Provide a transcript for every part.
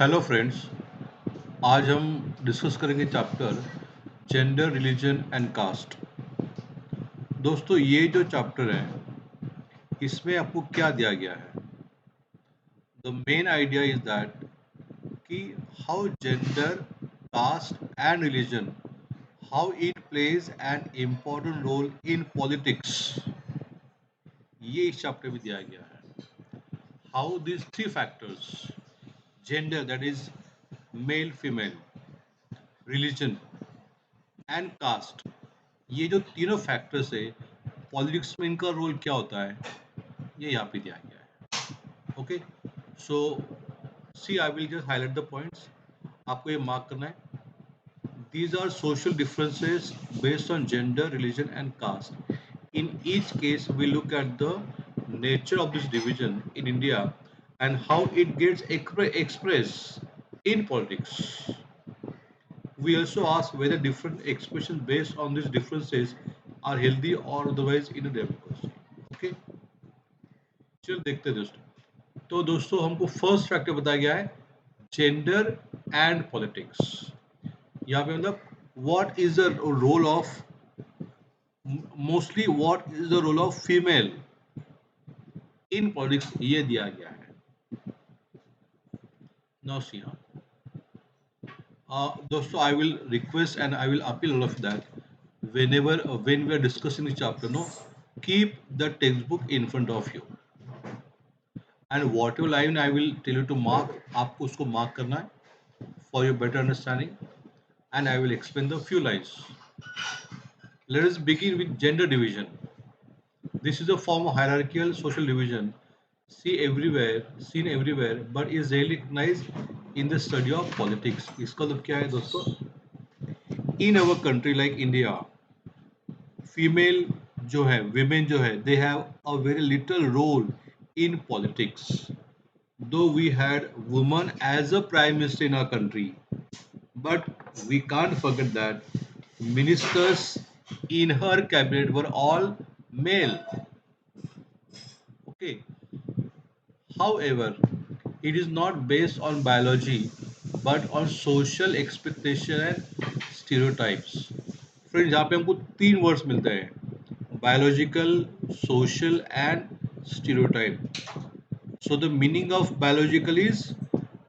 Hello friends. आज हम discuss करेंगे chapter gender religion and caste. दोस्तों, ये जो चैप्टर है इसमें आपको क्या दिया गया है? The main idea is that कि how gender, caste and religion, how it plays an important role in politics. ये इस चैप्टर में दिया गया है। How this three factors, gender that is male female, religion and caste, ये जो तीनों फैक्टर्स है पॉलिटिक्स में इनका रोल क्या होता है, ये यहाँ पे दिया गया है। Okay, so see I will just highlight the points, आपको ये मार्क करना है। These are social differences based on gender, religion and caste. In each case, we look at the nature of this division in India and how it gets expressed in politics. We also ask whether different expressions based on these differences are healthy or otherwise in a democracy. Okay, चलो देखते हैं दोस्तों। तो दोस्तों, हमको first factor बताया गया है जेंडर एंड पॉलिटिक्स। यहाँ पे मतलब what is the role of, mostly what is the role of female in politics, ये दिया गया है। नाउ सी, दोस्तों, I will request and I will appeal all of that whenever when we are discussing the chapter, no, keep the textbook in front of you and whatever line I will tell you to mark, आपको उसको mark करना है for your better understanding, and I will explain the few lines. Let us begin with gender division. This is a form of hierarchical social division seen everywhere, but is rarely recognized in the study of politics. इसका मतलब क्या है दोस्तों? In our country like India, female जो है, women जो है, they have a very little role in politics. Though we had women as a prime minister in our country, but we can't forget that ministers in her cabinet were all male. Okay. However, it is not based on biology but on social expectation and stereotypes. Friends, यहाँ पे हमको तीन words मिलते हैं: biological, social and stereotype. So the meaning of biological is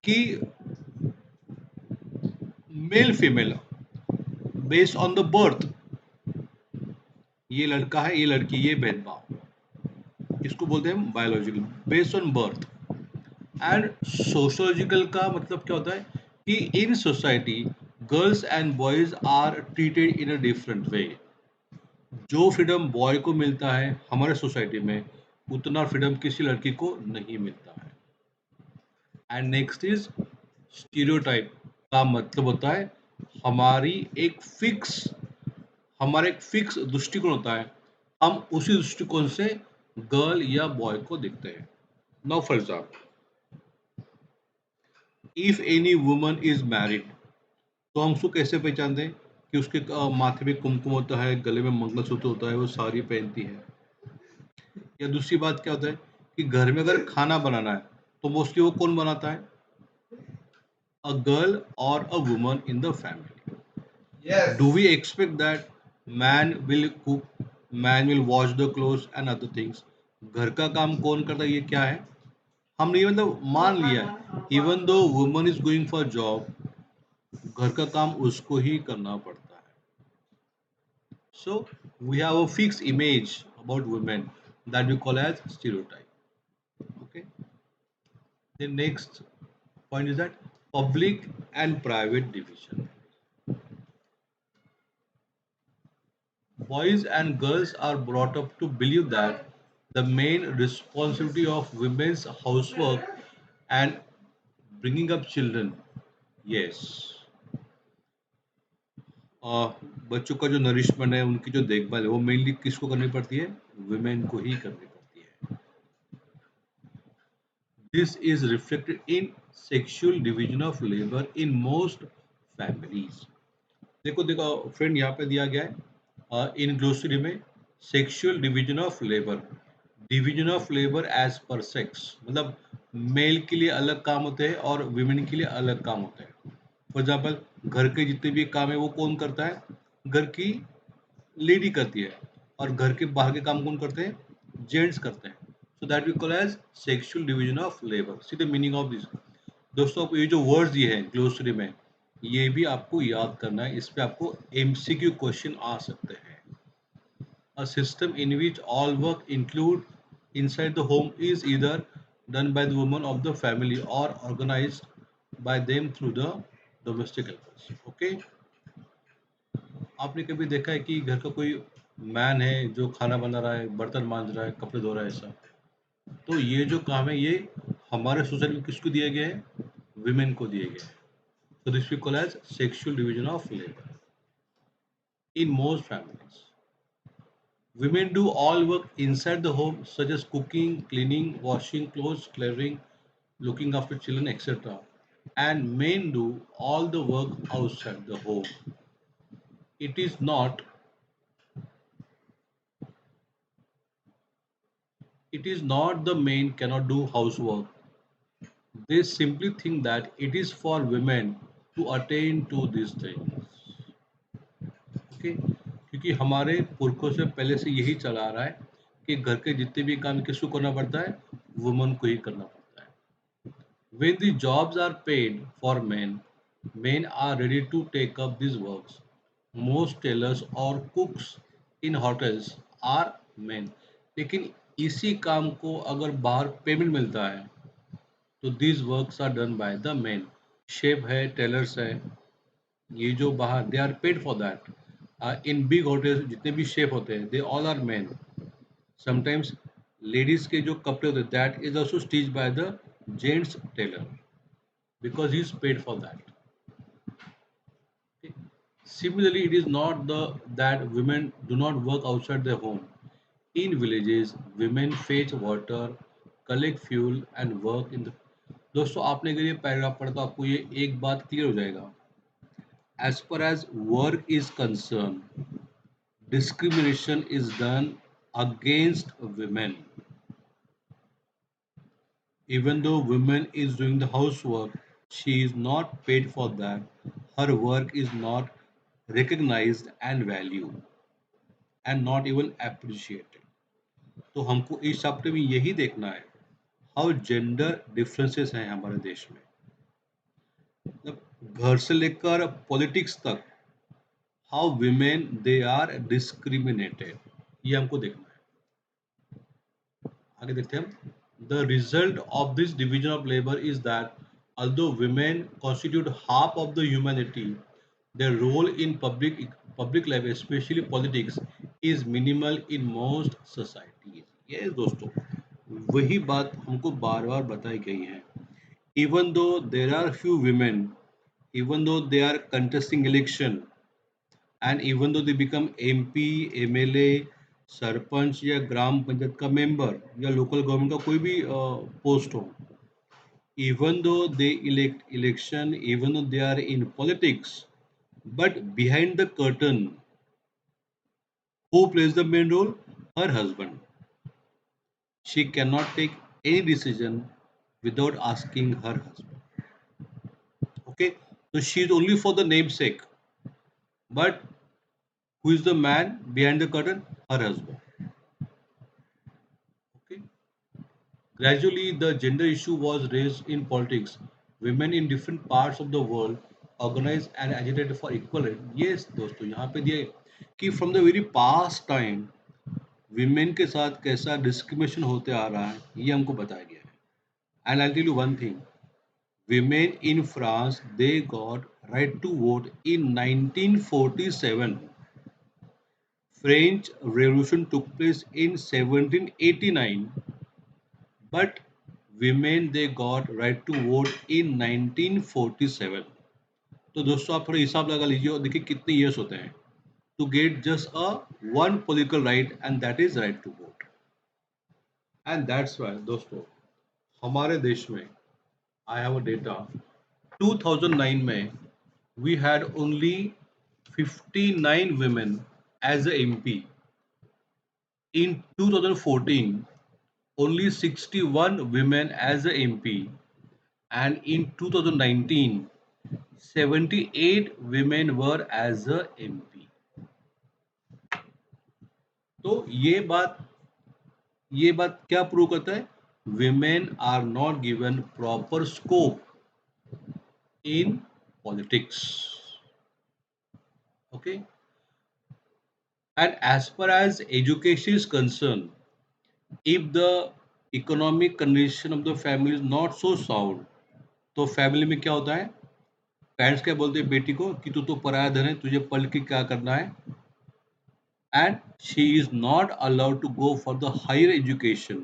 कि male female based on the birth, ये लड़का है, ये लड़की, ये भेदभाव, इसको बोलते हैं biological, based on birth. And sociological का मतलब क्या होता है कि in society girls and boys are treated in a different way. जो फ्रीडम बॉय को मिलता है हमारे सोसाइटी में, उतना फ्रीडम किसी लड़की को नहीं मिलता है. एंड नेक्स्ट इज स्टीरियोटाइप, का मतलब होता है हमारी एक फिक्स हमारा एक फिक्स दृष्टिकोण होता है, हम उसी दृष्टिकोण से गर्ल या बॉय को देखते हैं. Now for example, if any woman is married, तो हम उसको कैसे पहचानते हैं कि उसके माथे पे कुमकुम होता है, गले में मंगलसूत्र होता है, वो साड़ी पहनती है. या दूसरी बात क्या होता है कि घर में अगर खाना बनाना है तो मोस्टली वो कौन बनाता है? A girl or a woman in the family. Yes. Do we expect that man will cook, man will wash the clothes and other things? घर का काम कौन करता है, ये क्या है? हमने ये मतलब मान लिया है, even though woman is going for job, घर का काम उसको ही करना पड़ता है. So we have a fix image about women that we call as stereotype. Okay. The next point is that public and private division. Boys and girls are brought up to believe that the main responsibility of women's housework and bringing up children, yes, बच्चों का जो nourishment है, उनकी जो देखभाल है, वो mainly किसको करनी पड़ती है? वुमेन को ही करनी पड़ती है. This is reflected in sexual division of labor in most families. देखो देखो फ्रेंड, यहाँ पे दिया गया है इन ग्लोसरी में sexual division of labour. Division of labour as per sex, मतलब मेल के लिए अलग काम होते हैं और विमेन के लिए अलग काम होते हैं। फॉर एग्जाम्पल, घर के जितने भी काम है वो कौन करता है? घर की लेडी करती है। और घर के बाहर के काम कौन करते हैं? जेंट्स करते हैं। So that we call as sexual division of labour. See the meaning of this. दोस्तों, आपको ये जो वर्ड्स ये हैं ग्लोसरी में, ये भी आपको याद करना है। इस पे आपको एमसीक्यू क्वेश्चन आ सकते हैं। A system in which all work include inside the home is either done by the women of the family or organized by them through the domestic helpers. Okay? आपने कभी देखा है कि घर का कोई मैन है जो खाना बना रहा है, बर्तन मांज रहा है, कपड़े धो रहा है, ऐसा? तो ये जो काम है ये हमारे सोसाइटी में किसको दिए गए हैं? विमेन को दिए गए हैं। So this we call as sexual division of labor in most families. Women do all work inside the home, such as cooking, cleaning, washing clothes, cleaning, looking after children, etc. And men do all the work outside the home. It is not it is not the men cannot do housework. They simply think that it is for women to attain to these things. Okay? क्योंकि हमारे पुरखों से पहले से यही चला आ रहा है कि घर के जितने भी काम किसको करना पड़ता है? वुमन को ही करना पड़ता है। When the jobs are paid for men, men are ready to take up these works. Most tailors or cooks in hotels are men. लेकिन इसी काम को अगर बाहर पेमेंट मिलता है तो these works are done by the men. Chef है, टेलर्स है, ये जो बाहर they are paid for that. In big hotels जितने भी शेफ होते हैं they all are men. Sometimes ladies के जो कपड़े होते हैं that is also stitch by the gents tailor because he is paid for that. Okay. Similarly, it is not that women do not work outside their home. In villages, women fetch water, collect fuel and work in the. दोस्तों, आपने अगर ये paragraph पढ़ा तो आपको ये एक बात क्लियर हो जाएगा. As far as work is concerned, discrimination is done against women. Even though woman is doing the housework, she is not paid for that. Her work is not recognized and valued and not even appreciated. तो हमको इस chapter में यही देखना है how gender differences हैं हमारे देश में, मतलब घर से लेकर पॉलिटिक्स तक how women they are discriminated, ये हमको देखना है। आगे देखते हैं हम। The result of this division of labour is that although women constitute half of the humanity, their role in public life, especially politics, is minimal in most societies. ये दोस्तों वही बात हमको बार बार बताई गई है। Even though there are few women, even though they are contesting election, and even though they become MP, MLA, sarpanch या ग्राम पंचायत का मेंबर या लोकल गवर्नमेंट का कोई भी पोस्ट हो, even though they elect election, even though they are in politics, but behind the curtain, who plays the main role? Her husband. She cannot take any decision without asking her husband. Okay, so she is only for the namesake, but who is the man behind the curtain? Her husband. Okay. Gradually, the gender issue was raised in politics. Women in different parts of the world organized and agitated for equal rights. Yes, दोस्तों यहाँ पे दिए कि from the very past time women के साथ कैसा discrimination होते आ रहा है ये हमको बताया गया है. And I'll tell you one thing. Women in France they got right to vote in 1947. French Revolution took place in 1789. But women they got right to vote in 1947. तो दोस्तों आप थोड़ा हिसाब लगा लीजिए और देखिए कितने ईयर्स होते हैं to get just a one political right and that is right to vote. And that's why दोस्तों हमारे देश में आई हैव अ डेटा 2009 में we had only 59 women as a MP. In 2014 only 61 women as a MP, and in 2019 78 women were as a MP. तो ये बात क्या prove करता है? Women are not given proper scope in politics. Okay, and as far as education is concerned, if the economic condition of the family is not so sound, तो family में क्या होता है? पेरेंट्स क्या बोलते हैं बेटी को कि तू तो पराया धन है, तुझे पढ़ के क्या करना है? And she is not allowed to go for the higher education,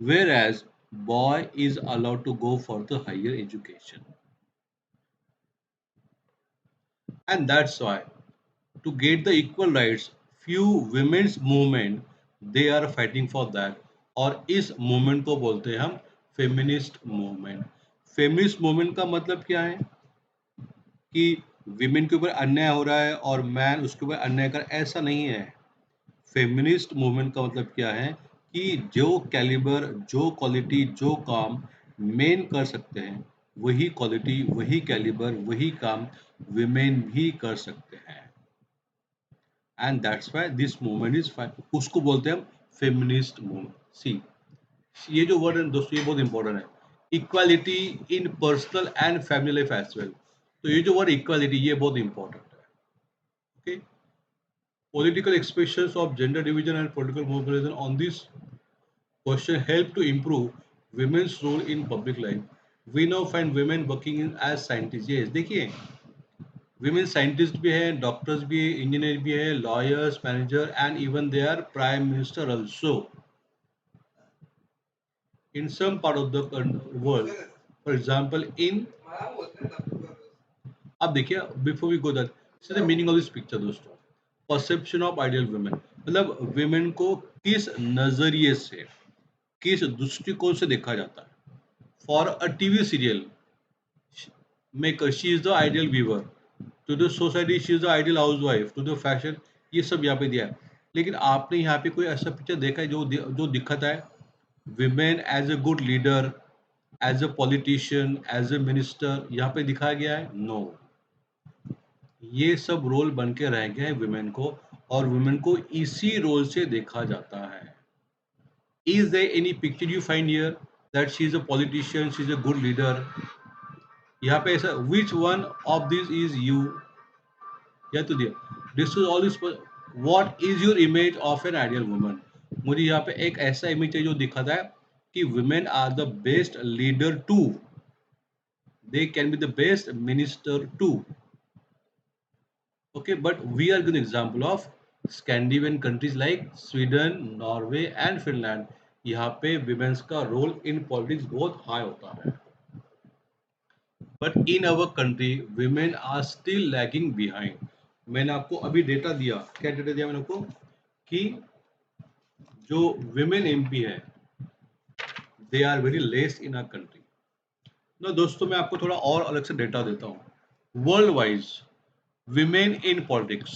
whereas boy is allowed to go for the higher education. And that's why to get the equal rights, few women's movement they are fighting for that. और इस movement को बोलते हैं हम feminist movement. Feminist movement का मतलब क्या है? कि विमेन के ऊपर अन्याय हो रहा है और मैन उसके ऊपर अन्याय कर, ऐसा नहीं है. फेमिनिस्ट मूवमेंट का मतलब क्या है? कि जो कैलिबर, जो क्वालिटी, जो काम मेन कर सकते हैं, वही क्वालिटी, वही कैलिबर, वही काम विमेन भी कर सकते हैं. And that's why this movement is fine. उसको बोलते हैं हम फेमिनिस्ट मूवमेंट. सी, ये जो वर्ड है दोस्तों, ये बहुत इंपॉर्टेंट है. Equality in personal and family life as well. तो ये जो वर्ड इक्वालिटी, ये बहुत इंपॉर्टेंट है. Okay, political expressions of gender division and political mobilization on this question help to improve women's role in public life. We now find women working in as scientists. Yes, देखिए, women scientists भी है, doctors भी है, engineer भी है, lawyers, manager, and even they are prime minister also in some part of the world. For example, in, अब देखिए, before we go that, this is the meaning of this picture दोस्तों. Perception of ideal women, मतलब women को किस नजरिए से, किस दृष्टिकोण से देखा जाता है. For a TV serial maker she is the ideal weaver, to the society she is the ideal house wife, to the fashion, ये सब यहाँ पे दिया है. लेकिन आपने यहाँ पे कोई ऐसा पिक्चर देखा है जो दिखाता है women as a good leader, as a politician, as a minister, यहाँ पे दिखाया गया है? नो. ये सब रोल बन के रह गए हैं विमेन को, और वुमेन को इसी रोल से देखा जाता है. Is there any picture you find here that she is a politician, she is a good leader? यहाँ पे ऐसा which one of this is you, या तो दिया this is all is what is your image of an ideal woman. मुझे यहाँ पे एक ऐसा इमेज है जो दिखाता है कि women are the best leader too, they can be the best minister too. Okay, but we are giving example of Scandinavian countries like Sweden, Norway and Finland. यहाँ पे women's का रोल in politics बहुत high होता है. But in our country, women are still lagging behind. मैंने आपको अभी data दिया, क्या डेटा दिया मैंने आपको? कि जो women MP है, they are very less in our country. ना दोस्तों, मैं आपको थोड़ा और अलग से डेटा देता हूँ. World wise women in politics,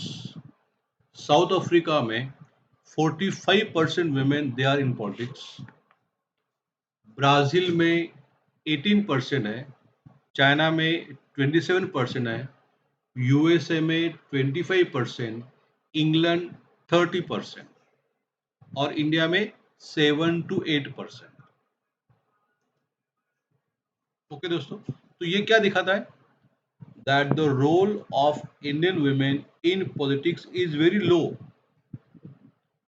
south Africa में 45% women they are in politics. Brazil में 18% है, चाइना में 27% है, यूएसए में 25%, इंग्लैंड 30% और इंडिया में 7 to 8%. ओके दोस्तों, तो ये क्या दिखाता है? That the role of Indian women in politics is very low.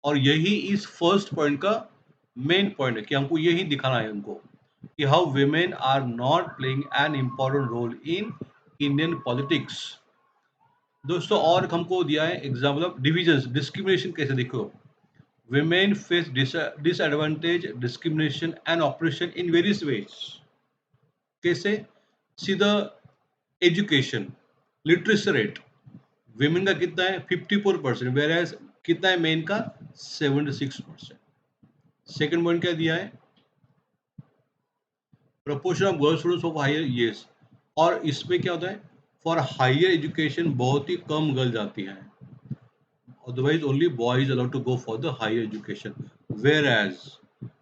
और यही इस फर्स्ट पॉइंट का मेन पॉइंट है कि हमको यही दिखाना है उनको कि how women are not playing an important role in Indian politics. दोस्तों, और हमको दिया है एग्जाम्पल ऑफ डिविजन, डिस्क्रिमिनेशन कैसे. देखो, women face disadvantage, discrimination and oppression in various ways. कैसे? See the education, literacy rate women का कितना है? 54%, वेयर एज कितना है मेन का? 76%. सेकेंड पॉइंट क्या दिया है? Proportion of girls students of higher years. और इसमें क्या होता है? फॉर हायर एजुकेशन बहुत ही कम गर्ल जाती हैं, otherwise only boys allowed to go for the higher education. Whereas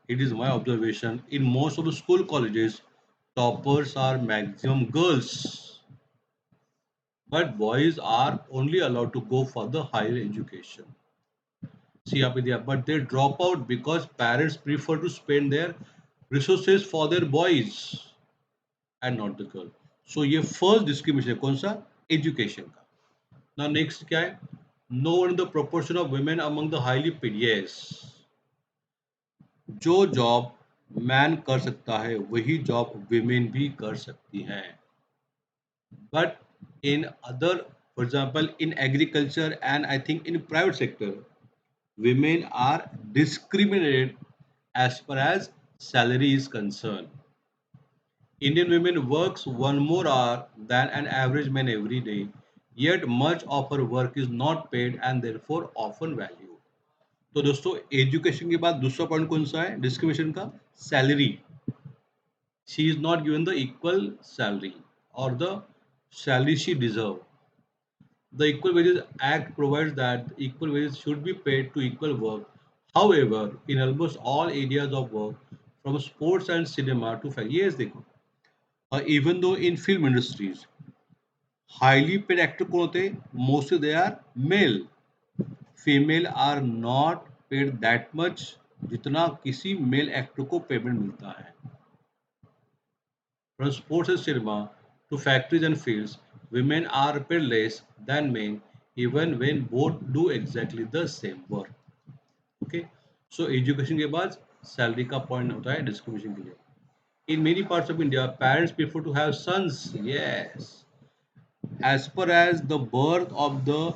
It is my observation in most of the school colleges, toppers are maximum girls, but boys are only allowed to go for the higher education. See, up there, but they drop out because parents prefer to spend their resources for their boys and not the girl. So ये first discrimination है कौन सा education का. Now next क्या है? Know the proportion of women among the highly paid. Yes, जो job man कर सकता है वही जॉब women भी कर सकती हैं. But in other, for example, in agriculture and I think in private sector, women are discriminated as far as salary is concerned. Indian women works one more hour than an average man every day, yet much of her work is not paid and therefore often valued. तो दोस्तों education के बाद दूसरा point कौन सा है discrimination का salary she is not given the equal salary और the salary she deserve the Equal Wages Act provides that equal wages should be paid to equal work. However, in almost all areas of work, from sports and cinema to fact, yes, देखो, even though in film industries, highly paid actor कौन होते हैं? Mostly they are male. Female are not paid that much जितना किसी male actor को payment मिलता है. From sports and cinema to factories and fields, women are paid less than men even when both do exactly the same work. Okay, so education के बाद salary का point होता है discrimination के लिए. In many parts of India, parents prefer to have sons. Yes, as far as the birth of the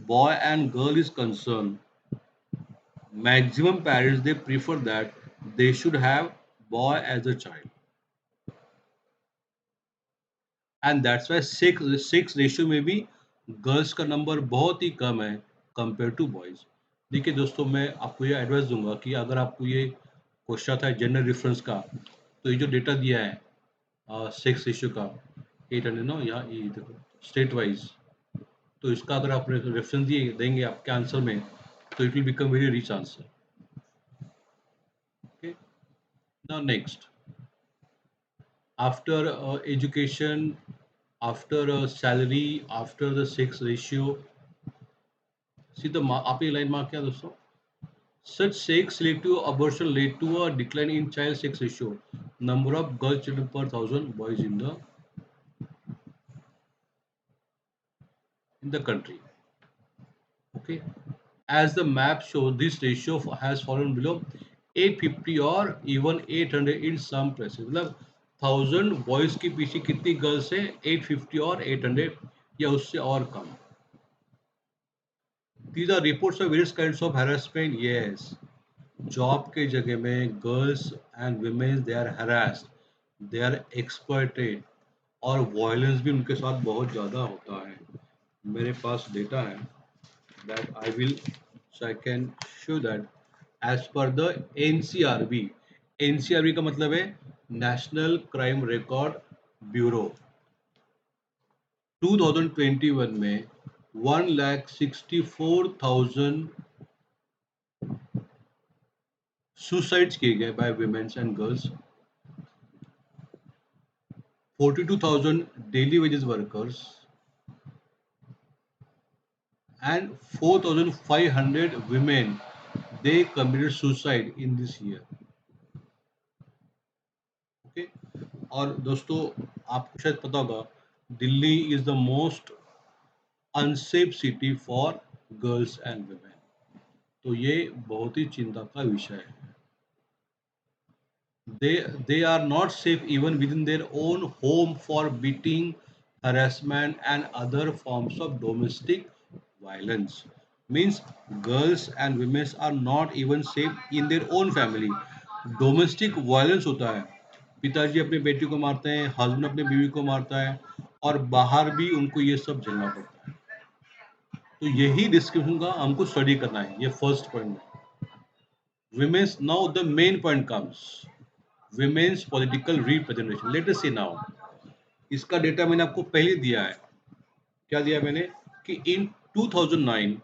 boy and girl is concerned, maximum parents they prefer that they should have boy as a child. And that's Y six six ratio में भी girls का number बहुत ही कम है compare to boys. देखिए दोस्तों मैं आपको ये एडवाइस दूंगा कि अगर आपको ये क्वेश्चन था जेंडर डिफरेंस का तो ये जो डेटा दिया है सेक्स रेशियो का 800 नो या ये देखो स्टेट वाइज तो इसका अगर आप रेफरेंस दिए देंगे आपके आंसर में तो it will become very rich answer. Okay, now next after education, after salary, after the sex ratio. See the आप ये लाइन मार्क किया दोस्तों. Such sex selective abortion led to a decline in child sex ratio. Number of girl children per thousand boys in the country. Okay. As the map shows, this ratio has fallen below 850 or even 800 in some places. मतलब 1000 boys के पीछे कितनी girls है 850 और 800 या उससे और कम. These are reports of various kinds of harassment. Yes, job के जगह में girls and women they are harassed, they are exploited और वायलेंस भी उनके साथ बहुत ज़्यादा होता है. मेरे पास डेटा है that I will so I can show that as per the NCRB. NCRB का मतलब है नेशनल क्राइम रिकॉर्ड ब्यूरो. 2021 में 1,64,000 सुसाइड्स किए गए by womens and girls. 42,000 daily wages workers and 4,500 women they committed suicide in this year. Okay, और दोस्तों आपको शायद पता होगा Delhi is the most unsafe city for girls and women. तो ये बहुत ही चिंता का विषय है. they are not safe even within their own home for beating, harassment and other forms of domestic violence. Means girls and women are not even safe in their own family. Domestic violence होता है, पिताजी अपने बेटी को मारते हैं, husband अपने बीवी को मारता है और बाहर भी उनको ये सब झेलना पड़ता है. तो यही डिस्क्रिप्शन का हमको स्टडी करना है. ये फर्स्ट पॉइंट है. Women's now the main point comes. Women's political representation. Let us see now. इसका डेटा मैंने आपको पहले दिया है. क्या दिया मैंने कि in 2009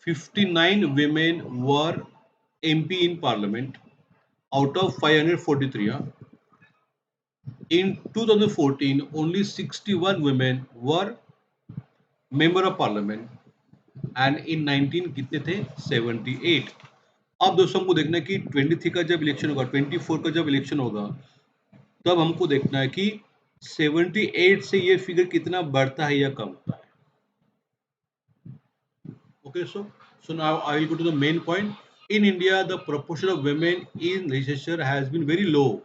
59 women were MP in parliament out of 543. In 2014, only 61 women were member of parliament and in 19 कितने थे 78. अब दोस्तों हमको देखना है कि 23 का जब इलेक्शन होगा 24 का जब इलेक्शन होगा तब हमको देखना है कि 78 से ये फिगर कितना बढ़ता है या कम होता है. Okay, so now I will go to the main point. In India, the proportion of women in legislature has been very low.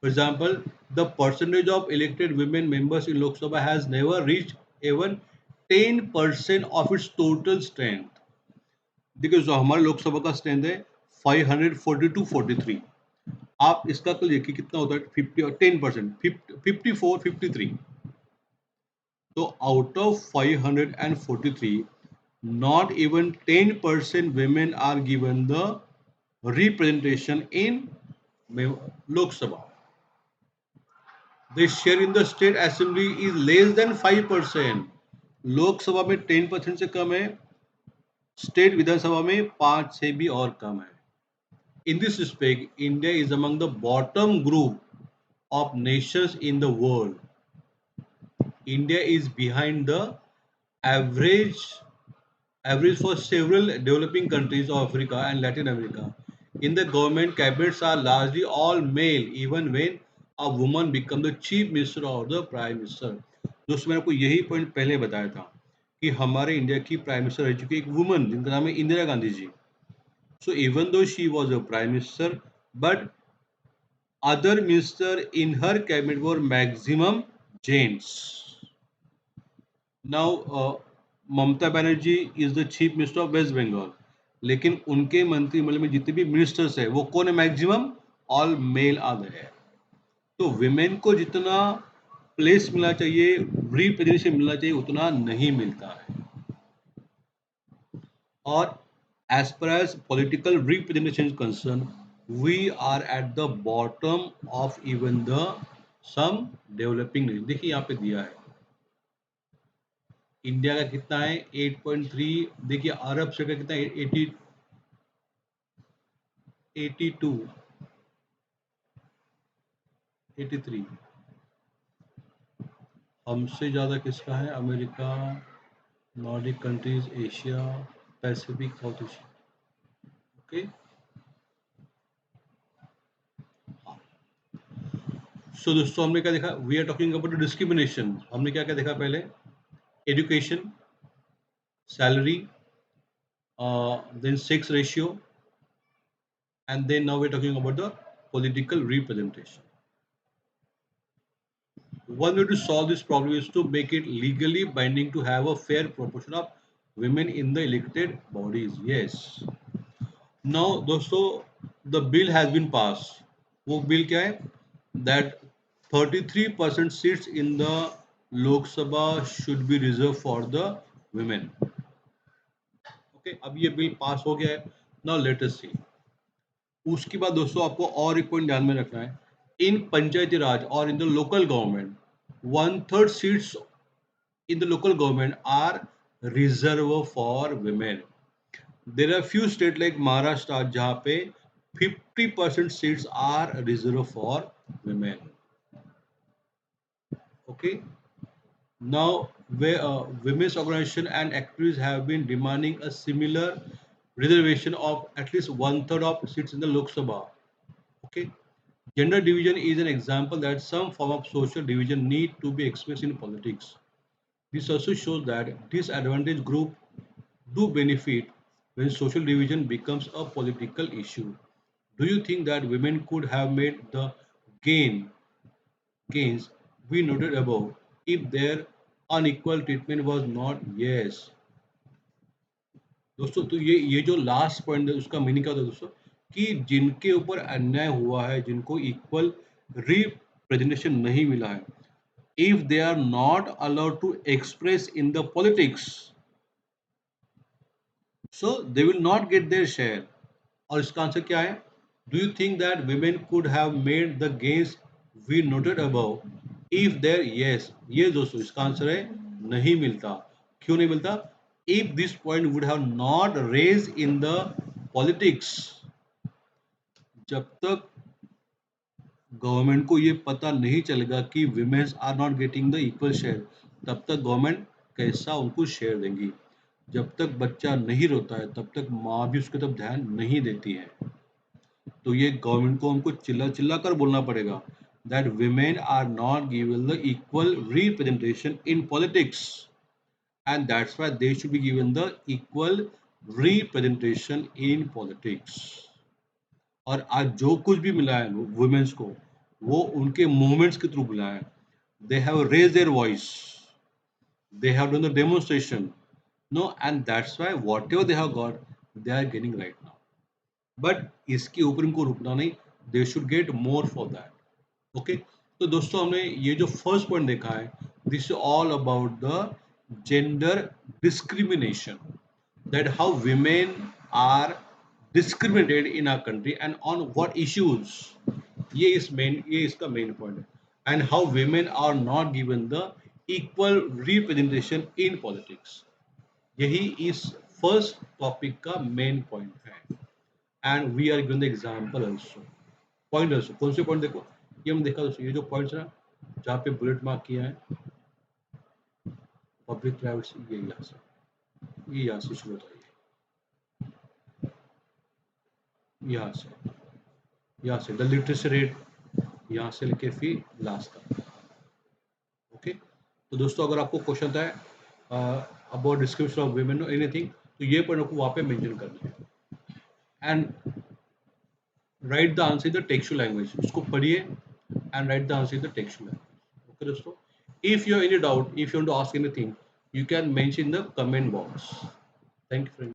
For example, the percentage of elected women members in Lok Sabha has never reached even 10% of its total strength. देखिए जो हमारे लोकसभा का strength है 542-43. आप इसका कल देखिए कितना होता है 50 और 10%, 54-53. So out of 543, not even 10% women are given the representation in Lok Sabha. The share in the state assembly is less than 5%. लोक सभा में 10% से कम है, स्टेट विधानसभा में 5 से भी और कम है. In this respect, India is among the bottom group of nations in the world. India is behind the average for several developing countries of Africa and Latin America. In the government, cabinets are largely all male, even when a woman becomes the chief minister or the prime minister. दोस्तों मैंने आपको यही point पहले बताया था कि हमारे India की प्राइम मिनिस्टर रह चुकी एक वुमन जिनका नाम है Indira Gandhi ji. So even though she was a prime minister, but other minister in her cabinet were maximum gents. Now, Mamata Banerjee is the chief minister of West Bengal, लेकिन उनके मंत्रिमंडल में जितने भी मिनिस्टर्स है वो कौन है मैक्सिमम ऑल मेल आ गए. तो विमेन को जितना प्लेस मिलना चाहिए रिप्रेजेंटेशन मिलना चाहिए उतना नहीं मिलता है. और as per as political representation is concern we are at the bottom of even the some developing nation. देखिए यहाँ पे दिया है इंडिया का कितना है 8.3. देखिए अरब स्टेट का कितना है 82, 83. हमसे ज़्यादा किसका है America, Nordic countries, Asia Pacific, South Asia. Okay, so दोस्तों हमने क्या देखा, we are talking about discrimination. हमने क्या क्या देखा पहले, education, salary, then sex ratio, and then now we're talking about the political representation. One way to solve this problem is to make it legally binding to have a fair proportion of women in the elected bodies. Yes. Now दोस्तों the bill has been passed. वो bill क्या है, that 33% seats in the Lok Sabha should be reserved for the women. Okay, अब ये bill pass हो गया है. Now let us see. उसके बाद दोस्तों आपको और एक पॉइंट ध्यान में रखना है, इन पंचायती राज और in the local government 1/3 seats in the local government are reserved for women. There are few states like Maharashtra जहाँ पे 50% seats are reserved for women. Okay. Now, where women's organization and activists have been demanding a similar reservation of at least 1/3 of seats in the Lok Sabha. Okay. Gender division is an example that some form of social division need to be expressed in politics. This also shows that disadvantaged groups do benefit when social division becomes a political issue. Do you think that women could have made the gains we noted above if their unequal treatment was not? Yes. दोस्तों तो ये जो last point है उसका meaning क्या होता है दोस्तों, कि जिनके ऊपर अन्याय हुआ है, जिनको इक्वल रिप्रेजेंटेशन नहीं मिला है, if they are not allowed to express in the politics, so they will not get their share. और इसका आंसर क्या है, do you think that women could have made the gains we noted above if there? Yes. ये दोस्तों इसका answer है नहीं मिलता. क्यों नहीं मिलता, if this point would have not raised in the politics. जब तक गवर्नमेंट को ये पता नहीं चलेगा कि womens are not getting the equal share, तब तक गवर्नमेंट कैसा उनको शेयर देंगी। जब तक बच्चा नहीं रोता है तब तक माँ भी उसकी तरफ ध्यान नहीं देती है। तो ये गवर्नमेंट को हमको चिल्ला चिल्ला कर बोलना पड़ेगा that women are not given the equal representation in politics, and that's why they should be given the equal representation in politics। और आज जो कुछ भी मिला है वुमेन्स को, वो उनके मूवमेंट्स के थ्रू मिला है। They have raise their voice, they have done the demonstration, no, and that's why whatever they have got they are getting right now। But इसके ऊपर इनको रुकना नहीं, they should get more for that. Okay, तो दोस्तों हमने ये जो फर्स्ट पॉइंट देखा है, this is all about the gender discrimination, that how women are discriminated in our country and on what issues। ये इसका मेन पॉइंट है। And how women are not given the equal representation in politics, यही इस first topic का main point है। And we are given the example also, point also. कौन से point देखो, ये हम देखा दोस्तों, ये जो पॉइंट्स है जहाँ पे बुलेट मार्क किया है, पब्लिक प्राइवेट, ये यहाँ से शुरू होता है, यहाँ से द लिटरेसी रेट, यहाँ से लेके फिर लास्ट तक। ओके, तो दोस्तों अगर आपको क्वेश्चन आता है अबाउट डिस्क्रिप्शन ऑफ वुमेन और एनीथिंग, तो ये पॉइंट आपको वहाँ पे मेंशन करना है। And write the answer in the textual language, उसको पढ़िए and write the answer in the textual language. Okay दोस्तों, if you have any doubt, if you want to ask anything, you can mention in the comment box। Thank you friends।